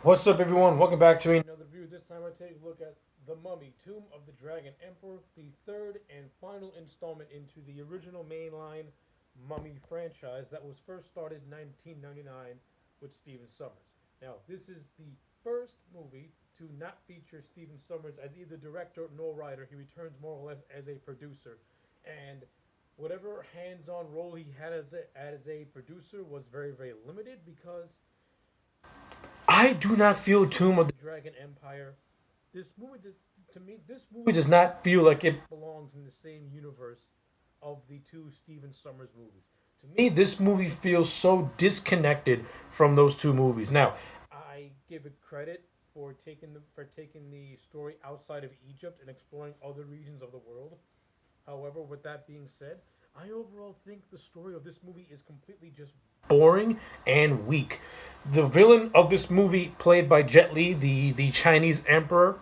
What's up, everyone? Welcome back to another review. This time I take a look at The Mummy, Tomb of the Dragon Emperor, the third and final installment into the original mainline Mummy franchise that was first started in 1999 with Stephen Summers. Now, this is the first movie to not feature Stephen Summers as either director nor writer. He returns more or less as a producer, and whatever hands-on role he had as a producer was very, very limited because I do not feel Tomb of the Dragon Empire. This movie does, to me, this movie does not feel like it belongs in the same universe of the two Stephen Summers movies. To me, this movie feels so disconnected from those two movies. Now, I give it credit for taking the story outside of Egypt and exploring other regions of the world. However, with that being said, I overall think the story of this movie is completely just boring and weak. The villain of this movie, played by Jet Li, the Chinese emperor.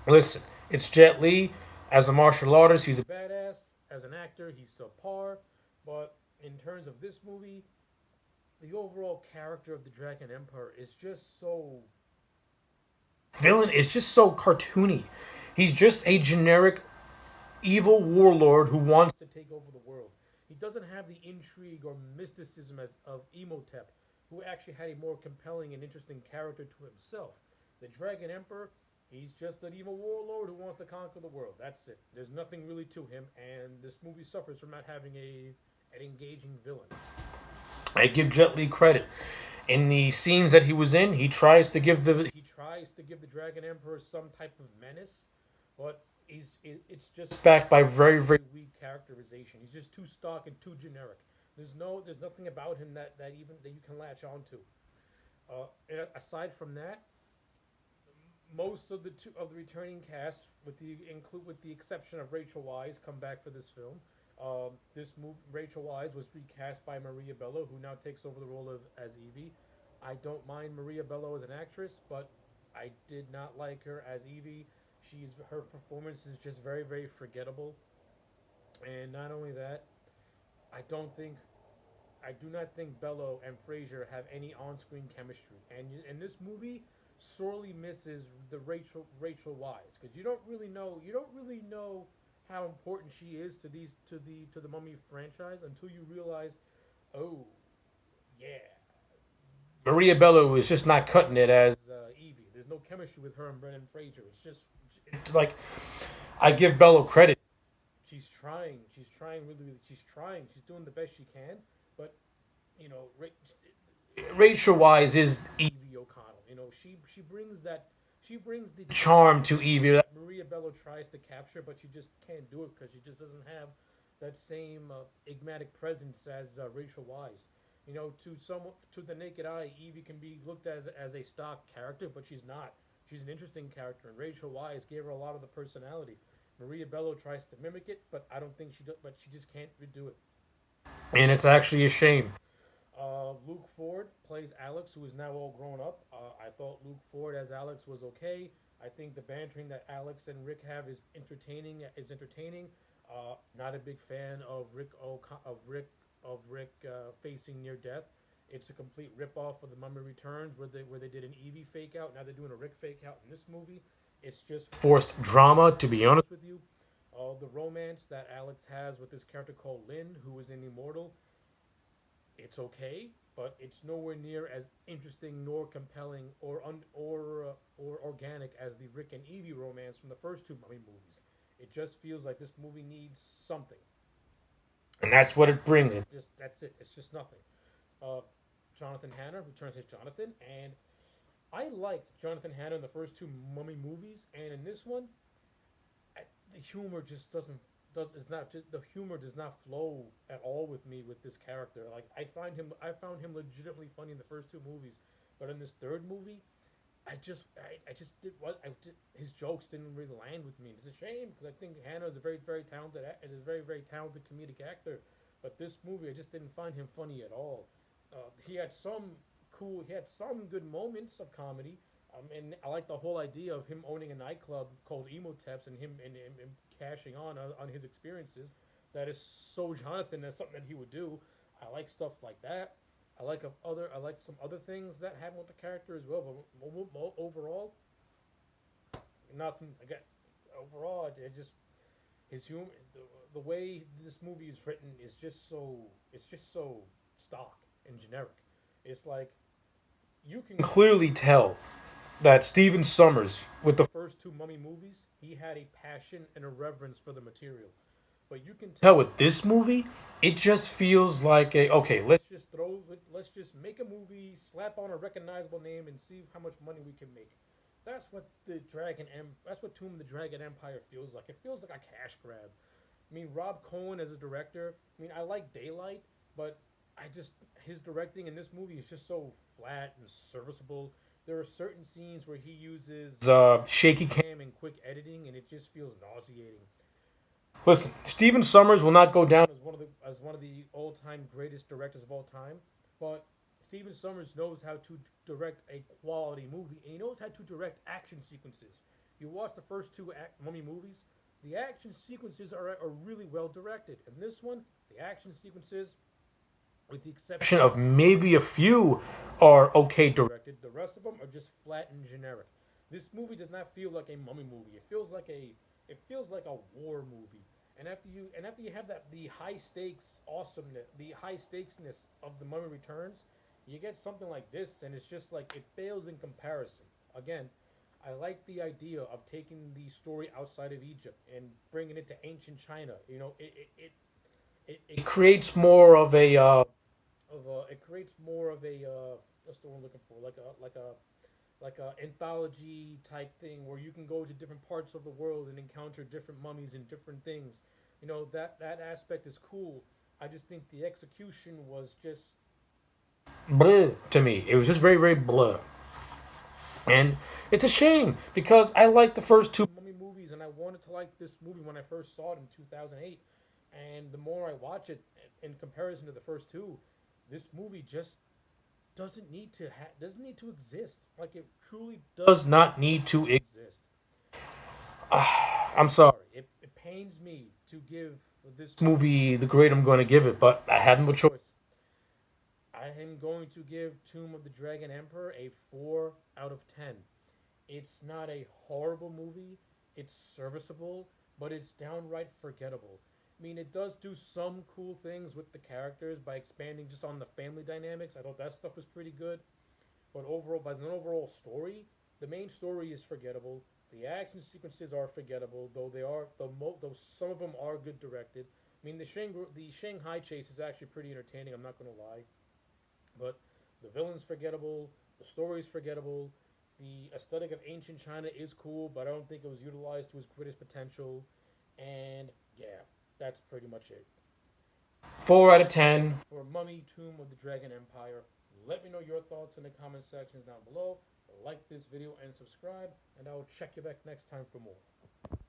Listen, it's Jet Li. As a martial artist, he's a badass. As an actor, he's subpar. But in terms of this movie, the overall character of the Dragon Emperor is just so villain. It's just so cartoony. He's just a generic evil warlord who wants to take over the world. He doesn't have the intrigue or mysticism as of Emotep, who actually had a more compelling and interesting character to himself. The Dragon Emperor, he's just an evil warlord who wants to conquer the world. That's it. There's nothing really to him, and this movie suffers from not having an engaging villain. I give Jet Li credit. In the scenes that he was in, he tries to give the Dragon Emperor some type of menace, but it's just backed by very, very weak characterization. He's just too stock and too generic. There's nothing about him that you can latch onto. And aside from that, most of the returning cast, with the exception of Rachel Wise, come back for this film. This move, Rachel Wise was recast by Maria Bello, who now takes over the role of as Evie. I don't mind Maria Bello as an actress, but I did not like her as Evie. Her performance is just very, very forgettable. And not only that, I don't think I do not think Bello and Fraser have any on-screen chemistry, and this movie sorely misses the Rachel Wise, because you don't really know how important she is to the Mummy franchise until you realize, oh yeah, Maria Bello is just not cutting it as Evie. There's no chemistry with her and Brendan Fraser. It's like, I give Bello credit. She's trying. She's trying really. She's trying. She's doing the best she can. But you know, Rachel Wise is Evie O'Connell. She brings the charm to Evie that Maria Bello tries to capture, but she just can't do it because she just doesn't have that same enigmatic presence as Rachel Wise. To the naked eye, Evie can be looked at as a stock character, but she's not. She's an interesting character, and Rachel Wise gave her a lot of the personality. Maria Bello tries to mimic it, but I don't think she does. But she just can't do it, and it's actually a shame. Luke Ford plays Alex, who is now all grown up. I thought Luke Ford as Alex was okay. I think the bantering that Alex and Rick have is entertaining. Not a big fan of Rick facing near death. It's a complete ripoff of the Mummy Returns, where they did an Evie fake out. Now they're doing a Rick fake out in this movie. It's just forced drama, to be honest with you. The romance that Alex has with this character called Lynn, who is an immortal, it's okay, but it's nowhere near as interesting nor compelling or organic as the Rick and Evie romance from the first two Mummy movies. It just feels like this movie needs something, and that's what it brings. That's it. It's just nothing. Uh, Jonathan Hanna returns as Jonathan, and I liked Jonathan Hanna in the first two Mummy movies, and in this one, the humor just doesn't does is not just the humor does not flow at all with me with this character. Like, I found him legitimately funny in the first two movies, but in this third movie, I just did what I did, his jokes didn't really land with me. It's a shame because I think Hannah is a very, very talented and is a very, very talented comedic actor, but this movie I just didn't find him funny at all. He had some good moments of comedy. And I like the whole idea of him owning a nightclub called Emoteps and him cashing on his experiences. That is so Jonathan. That's something that he would do. I like stuff like that. I like some other things that happen with the character as well, but overall, nothing. Again, overall, it just his humor, the way this movie is written is just so it's just so stock and generic. It's like you can clearly tell that Stephen Summers, with the first two Mummy movies, he had a passion and a reverence for the material. But you can tell with this movie, it just feels like a okay. Let's just make a movie, slap on a recognizable name, and see how much money we can make. That's what Tomb of the Dragon Empire feels like. It feels like a cash grab. I mean, Rob Cohen as a director. I mean, I like Daylight, but I just his directing in this movie is just so flat and serviceable. There are certain scenes where he uses shaky cam and quick editing, and it just feels nauseating. Listen, Stephen Summers will not go down as one of the all time greatest directors of all time, but Stephen Summers knows how to direct a quality movie, and he knows how to direct action sequences. You watch the first two Mummy movies, the action sequences are really well directed. And this one, the action sequences, with the exception of maybe a few, are okay directed. The rest of them are just flat and generic. This movie does not feel like a Mummy movie. It feels like a war movie. And after you have that the high stakes awesomeness, the high stakesness of the Mummy Returns, you get something like this, and it's just like it fails in comparison. Again, I like the idea of taking the story outside of Egypt and bringing it to ancient China. You know, it creates more it creates more of a what's the one I'm looking for, like a anthology type thing where you can go to different parts of the world and encounter different mummies and different things. You know, that aspect is cool. I just think the execution was just bleh to me. It was just very bleh. And it's a shame because I liked the first two Mummy movies, and I wanted to like this movie when I first saw it in 2008. And the more I watch it in comparison to the first two, this movie just doesn't need to exist. Like it truly does not need to exist. I'm sorry. It pains me to give this movie the grade I'm going to give it, but I had no choice. I am going to give Tomb of the Dragon Emperor a 4 out of 10. It's not a horrible movie. It's serviceable, but it's downright forgettable. I mean, it does do some cool things with the characters by expanding just on the family dynamics. I thought that stuff was pretty good. But overall, by an overall story, the main story is forgettable. The action sequences are forgettable, though some of them are good directed. I mean, the Shanghai chase is actually pretty entertaining. I'm not gonna lie, but the villain's forgettable. The story's forgettable. The aesthetic of ancient China is cool, but I don't think it was utilized to its greatest potential. And yeah, that's pretty much it. 4 out of 10 for Mummy Tomb of the Dragon Empire. Let me know your thoughts in the comment sections down below. Like this video and subscribe, and I will check you back next time for more.